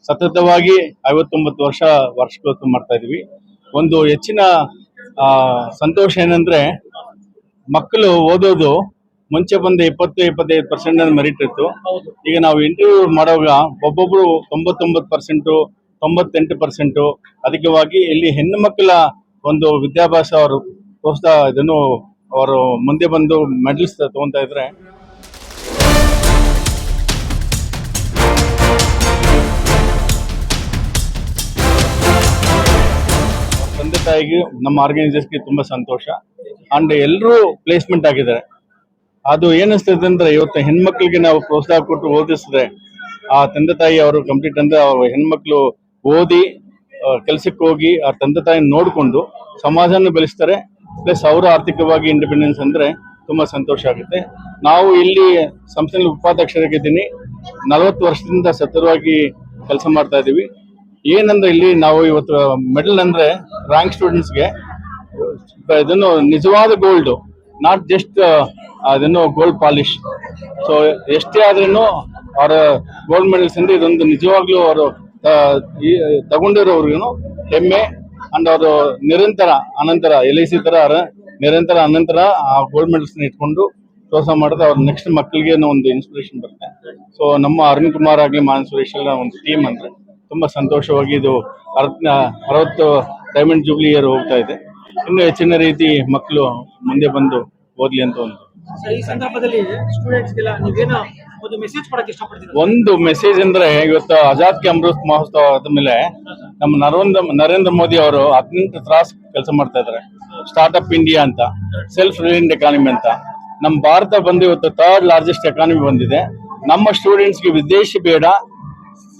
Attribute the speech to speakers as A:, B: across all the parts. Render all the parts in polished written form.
A: ಸತತವಾಗಿ 59 ವರ್ಷಗಳು ಮಾಡ್ತಾ ಇದೀವಿ. ಒಂದು ಹೆಚ್ಚಿನ ಸಂತೋಷ ಏನಂದ್ರೆ ಮಕ್ಕಳು ಓದೋದು ಮುಂಚೆ ಬಂದು 20-25% ಮೆರಿಟ್ ಇತ್ತು. ಈಗ ನಾವು ಇಂಟರ್ವ್ಯೂ ಮಾಡುವಾಗ ಒಬ್ಬೊಬ್ರು 99%, 98%. ಅದಕ್ಕಾಗಿ ಇಲ್ಲಿ ಹೆಣ್ಣು ಮಕ್ಕಳ ಒಂದು ವಿದ್ಯಾಭ್ಯಾಸ ಅವರು ಪ್ರೋತ್ಸಾಹ ಇದನ್ನು ಅವರು ಮುಂದೆ ಬಂದು ಮೆಡಲ್ಸ್ ತಗೊಂತಾ ಇದ್ರೆ ತಂದೆ ತಾಯಿಗೆ ನಮ್ಮ ಆರ್ಗನೈಸೇಷನ್ಗೆ ತುಂಬಾ ಸಂತೋಷ. ಅಂಡ್ ಎಲ್ಲರೂ ಪ್ಲೇಸ್ಮೆಂಟ್ ಆಗಿದ್ದಾರೆ. ಅದು ಏನಿಸ್ತದೆ ಅಂದ್ರೆ ಇವತ್ತು ಹೆಣ್ಮಕ್ಳಿಗೆ ನಾವು ಪ್ರೋತ್ಸಾಹ ಕೊಟ್ಟು ಓದಿಸಿದ್ರೆ ಆ ತಂದೆ ತಾಯಿ ಅವರು ಕಂಪ್ಲೀಟ್ ಅಂದ್ರೆ ಹೆಣ್ಮಕ್ಳು ಓದಿ ಕೆಲಸಕ್ಕೆ ಹೋಗಿ ಆ ತಂದೆ ತಾಯಿ ನೋಡಿಕೊಂಡು ಸಮಾಜನ ಬೆಳೆಸ್ತಾರೆ. ಪ್ಲಸ್ ಅವರು ಆರ್ಥಿಕವಾಗಿ ಇಂಡಿಪೆಂಡೆನ್ಸ್ ಅಂದ್ರೆ ತುಂಬಾ ಸಂತೋಷ ಆಗುತ್ತೆ. ನಾವು ಇಲ್ಲಿ ಸಂಸ್ಥೆಯಲ್ಲಿ ಉಪಾಧ್ಯಕ್ಷರಾಗಿದ್ದೀನಿ. 40 ವರ್ಷದಿಂದ ಸತತವಾಗಿ ಕೆಲಸ ಮಾಡ್ತಾ ಇದ್ದೀವಿ. ಏನಂದ್ರೆ ಇಲ್ಲಿ ನಾವು ಇವತ್ತು ಮೆಡಲ್ ಅಂದ್ರೆ ರ್ಯಾಂಕ್ ಸ್ಟೂಡೆಂಟ್ಸ್ಗೆ ಇದನ್ನು ನಿಜವಾದ ಗೋಲ್ಡ್, ನಾಟ್ ಜಸ್ಟ್ ಅದನ್ನು ಗೋಲ್ಡ್ ಪಾಲಿಶ್. ಸೊ ಎಷ್ಟೇ ಆದ್ರೂ ಅವರ ಗೋಲ್ಡ್ ಮೆಡಲ್ಸ್ ಅಂದ್ರೆ ಇದೊಂದು ನಿಜವಾಗ್ಲೂ ಅವರು ತಗೊಂಡಿರೋರ್ಗು ಹೆಮ್ಮೆ. ಅಂಡ್ ಅವರು ನಿರಂತರ LIC ತರ ನಿರಂತರ ಆ ಗೋಲ್ಡ್ ಮೆಡಲ್ಸ್ ಇಟ್ಕೊಂಡು ಪ್ರೋತ್ಸಾಹ ಮಾಡಿದ್ರೆ ಅವ್ರ ನೆಕ್ಸ್ಟ್ ಮಕ್ಕಳಿಗೆ ಒಂದು ಇನ್ಸ್ಪಿರೇಷನ್ ಬರುತ್ತೆ. ಸೊ ನಮ್ಮ ಅರುಣ್ ಕುಮಾರ್ ಆಗಲಿ ಮಾನಸ್ ಸುರೇಶ್ ಒಂದು ಟೀಮ್ ಅಂದ್ರೆ ತುಂಬಾ ಸಂತೋಷವಾಗಿ ಇದು 60 ಡೈಮಂಡ್ ಜೂಬ್ಲಿ ಇಯರ್ ಹೋಗ್ತಾ ಇದೆ. ಇನ್ನು ಹೆಚ್ಚಿನ ರೀತಿ ಮಕ್ಕಳು ಮುಂದೆ ಬಂದು ಓದ್ಲಿ ಅಂತ ಒಂದು ಮೆಸೇಜ್ ಅಂದ್ರೆ ಇವತ್ತು ಆಜಾದ್ ಕೆ ಅಮೃತ್ ಮಹೋತ್ಸವ ಆದ್ಮೇಲೆ ನಮ್ಮ ನರೇಂದ್ರ ಮೋದಿ ಅವರು 18 ತಾಸು ಕೆಲಸ ಮಾಡ್ತಾ ಇದ್ದಾರೆ. ಸ್ಟಾರ್ಟ್ಅಪ್ ಇಂಡಿಯಾ ಅಂತ, ಸೆಲ್ಫ್ ರಿಲಯಂಟ್ ಎಕಾನಮಿ ಅಂತ. ನಮ್ಮ ಭಾರತ ಬಂದು ಇವತ್ತು 3rd ಲಾರ್ಜೆಸ್ಟ್ ಎಕಾನಮಿ ಬಂದಿದೆ. ನಮ್ಮ ಸ್ಟೂಡೆಂಟ್ಸ್ಗೆ ವಿದೇಶಿ ಬೇಡ,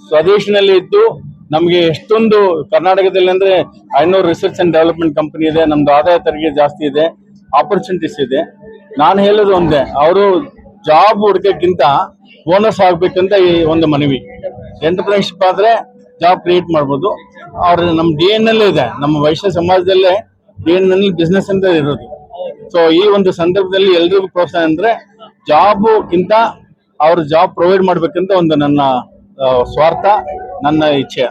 A: ಸ್ವದೇಶಿನಲ್ಲಿ ಇದ್ದು ನಮಗೆ ಎಷ್ಟೊಂದು ಕರ್ನಾಟಕದಲ್ಲಿ ಅಂದ್ರೆ 500 ರಿಸರ್ಚ್ ಅಂಡ್ ಡೆವಲಪ್ಮೆಂಟ್ ಕಂಪನಿ ಇದೆ. ನಮ್ದು ಆದಾಯ ತೆರಿಗೆ ಜಾಸ್ತಿ ಇದೆ, ಆಪರ್ಚುನಿಟೀಸ್ ಇದೆ. ನಾನು ಹೇಳೋದು ಒಂದೇ, ಅವರು ಜಾಬ್ ಹುಡುಕಕ್ಕಿಂತ ಬೋನಸ್ ಆಗ್ಬೇಕಂತ ಈ ಒಂದು ಮನವಿ. ಎಂಟರ್ಪ್ರಿನರ್ಶಿಪ್ ಆದ್ರೆ ಜಾಬ್ ಕ್ರಿಯೇಟ್ ಮಾಡ್ಬೋದು. ಅವ್ರ ನಮ್ಮ DNA ಅಲ್ಲೇ ಇದೆ, ನಮ್ಮ ವೈಶ್ಯ ಸಮಾಜದಲ್ಲೇ DNA ಬಿಸ್ನೆಸ್ ಅಂತ ಇರೋದು. ಸೊ ಈ ಒಂದು ಸಂದರ್ಭದಲ್ಲಿ ಎಲ್ರಿಗೂ ಪ್ರೋತ್ಸಾಹ ಅಂದ್ರೆ ಜಾಬ್ಗಿಂತ ಅವ್ರ ಜಾಬ್ ಪ್ರೊವೈಡ್ ಮಾಡ್ಬೇಕಂತ ಒಂದು ನನ್ನ ಸ್ವಾರ್ಥ, ನನ್ನ ಇಚ್ಛೆ.